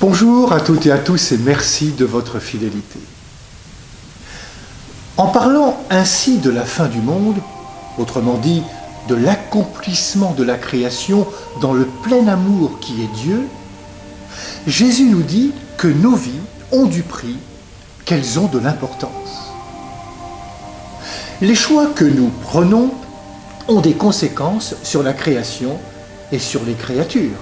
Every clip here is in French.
Bonjour à toutes et à tous et merci de votre fidélité. En parlant ainsi de la fin du monde, autrement dit de l'accomplissement de la création dans le plein amour qui est Dieu, Jésus nous dit que nos vies ont du prix, qu'elles ont de l'importance. Les choix que nous prenons ont des conséquences sur la création et sur les créatures.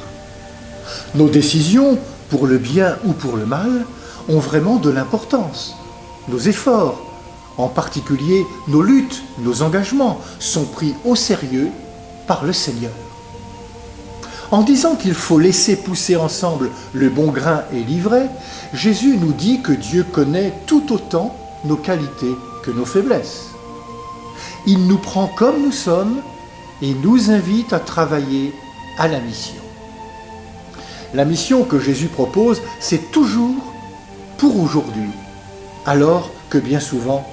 Nos décisions, pour le bien ou pour le mal, ont vraiment de l'importance. Nos efforts, en particulier nos luttes, nos engagements, sont pris au sérieux par le Seigneur. En disant qu'il faut laisser pousser ensemble le bon grain et l'ivraie, Jésus nous dit que Dieu connaît tout autant nos qualités que nos faiblesses. Il nous prend comme nous sommes et nous invite à travailler à la mission. La mission que Jésus propose, c'est toujours pour aujourd'hui, alors que bien souvent,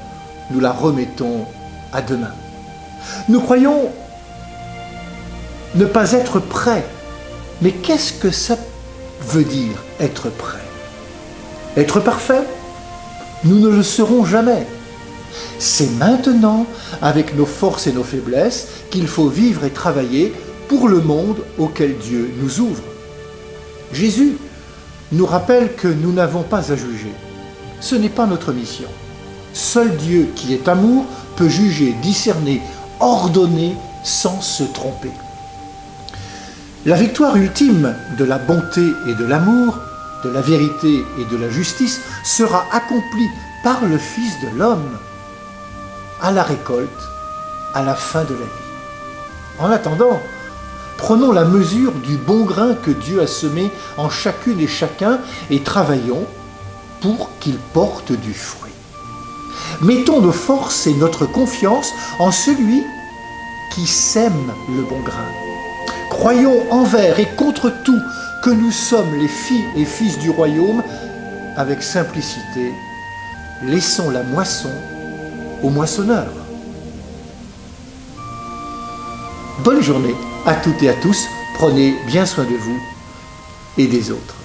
nous la remettons à demain. Nous croyons ne pas être prêts, mais qu'est-ce que ça veut dire être prêt? Être parfait? Nous ne le serons jamais. C'est maintenant, avec nos forces et nos faiblesses, qu'il faut vivre et travailler pour le monde auquel Dieu nous ouvre. Jésus nous rappelle que nous n'avons pas à juger. Ce n'est pas notre mission. Seul Dieu, qui est amour, peut juger, discerner, ordonner sans se tromper. La victoire ultime de la bonté et de l'amour, de la vérité et de la justice sera accomplie par le Fils de l'homme à la récolte, à la fin de la vie. En attendant, prenons la mesure du bon grain que Dieu a semé en chacune et chacun et travaillons pour qu'il porte du fruit. Mettons nos forces et notre confiance en celui qui sème le bon grain. Croyons envers et contre tout que nous sommes les filles et fils du royaume avec simplicité. Laissons la moisson au moissonneur. Bonne journée à toutes et à tous. Prenez bien soin de vous et des autres.